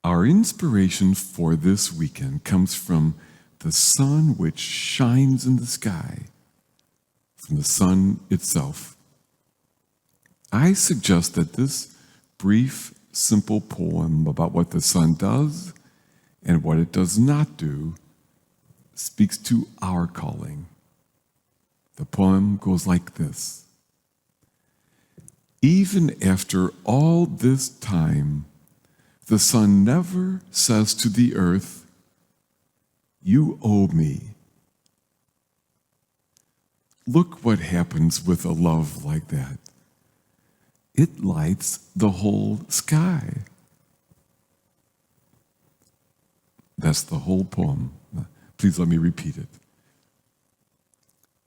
Our inspiration for this weekend comes from the sun which shines in the sky, from the sun itself. I suggest that this brief, simple poem about what the sun does and what it does not do speaks to our calling. The poem goes like this. Even after all this time, the sun never says to the earth, "You owe me." Look what happens with a love like that. It lights the whole sky. That's the whole poem. Please let me repeat it.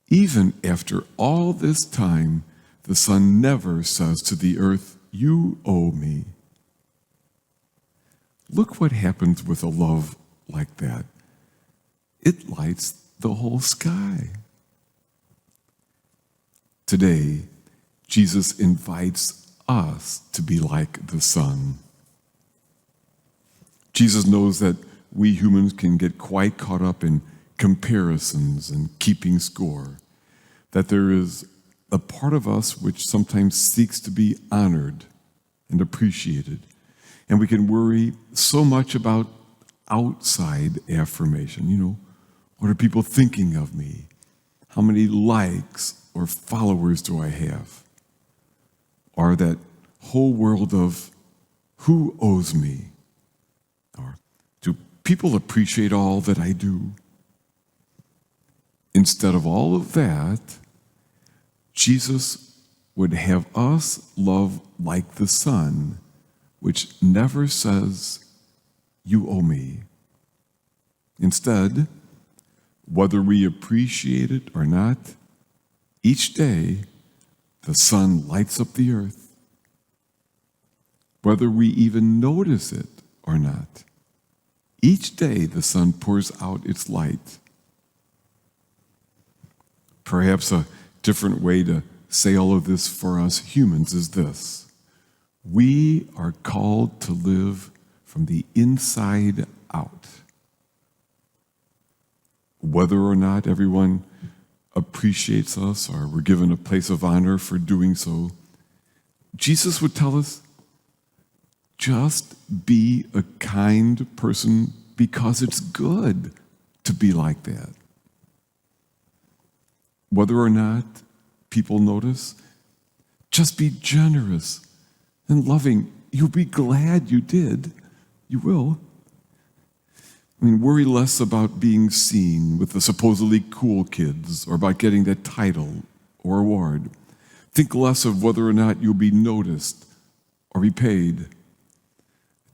Even after all this time, the sun never says to the earth, "You owe me." Look what happens with a love like that. It lights the whole sky. Today, Jesus invites us to be like the sun. Jesus knows that we humans can get quite caught up in comparisons and keeping score, that there is a part of us which sometimes seeks to be honored and appreciated. And we can worry so much about outside affirmation. What are people thinking of me? How many likes or followers do I have? Or that whole world of who owes me? Or do people appreciate all that I do? Instead of all of that, Jesus would have us love like the sun, which never says, "You owe me." Instead, whether we appreciate it or not, each day the sun lights up the earth. Whether we even notice it or not, each day the sun pours out its light. Perhaps a different way to say all of this for us humans is this. We are called to live from the inside out. Whether or not everyone appreciates us or we're given a place of honor for doing so, Jesus would tell us, just be a kind person because it's good to be like that. Whether or not people notice, just be generous and loving. You'll be glad you did. You will. Worry less about being seen with the supposedly cool kids or about getting that title or award. Think less of whether or not you'll be noticed or be paid.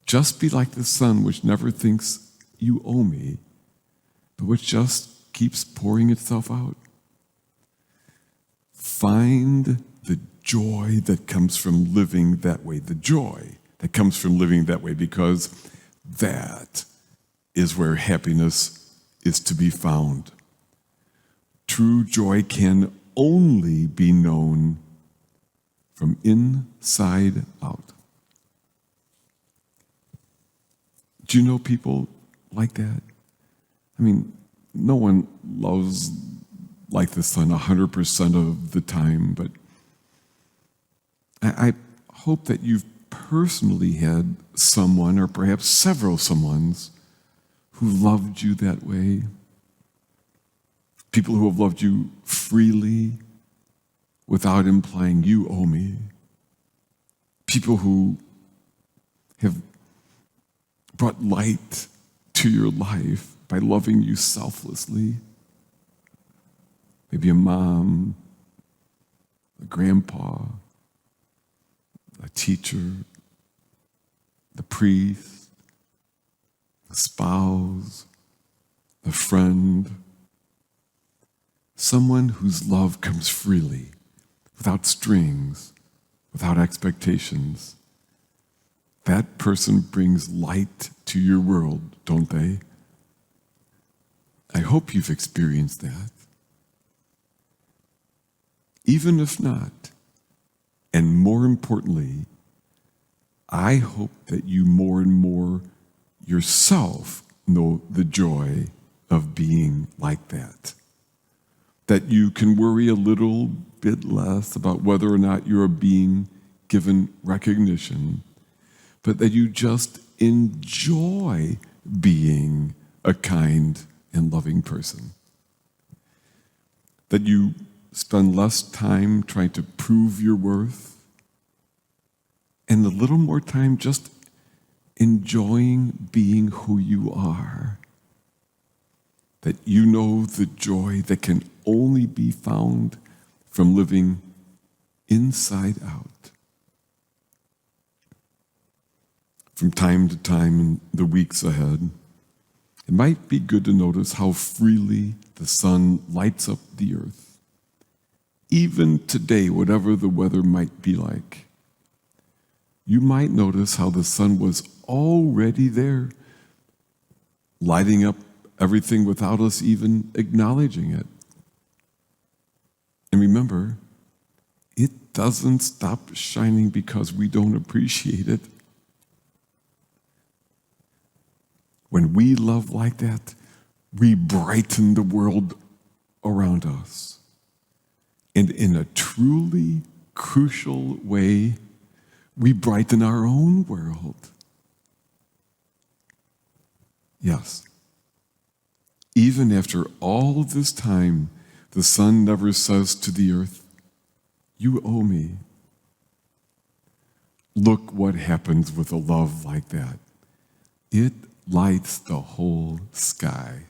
Just be like the sun, which never thinks you owe me, but which just keeps pouring itself out. Find the joy that comes from living that way, the joy that comes from living that way, because that is where happiness is to be found. True joy can only be known from inside out. Do you know people like that? No one loves like the sun 100% of the time, but I hope that you've personally had someone, or perhaps several someones, who loved you that way. People who have loved you freely without implying you owe me. People who have brought light to your life by loving you selflessly. Maybe a mom, a grandpa, a teacher, the priest, the spouse, the friend. Someone whose love comes freely, without strings, without expectations. That person brings light to your world, don't they? I hope you've experienced that. Even if not, and more importantly, I hope that you more and more yourself know the joy of being like that. That you can worry a little bit less about whether or not you're being given recognition, but that you just enjoy being a kind and loving person. That you spend less time trying to prove your worth and a little more time just enjoying being who you are. That you know the joy that can only be found from living inside out. From time to time in the weeks ahead, it might be good to notice how freely the sun lights up the earth. Even today, whatever the weather might be like, you might notice how the sun was already there, lighting up everything without us even acknowledging it. And remember, it doesn't stop shining because we don't appreciate it. When we love like that, we brighten the world around us. And in a truly crucial way, we brighten our own world. Yes. Even after all this time, the sun never says to the earth, "You owe me." Look what happens with a love like that. It lights the whole sky.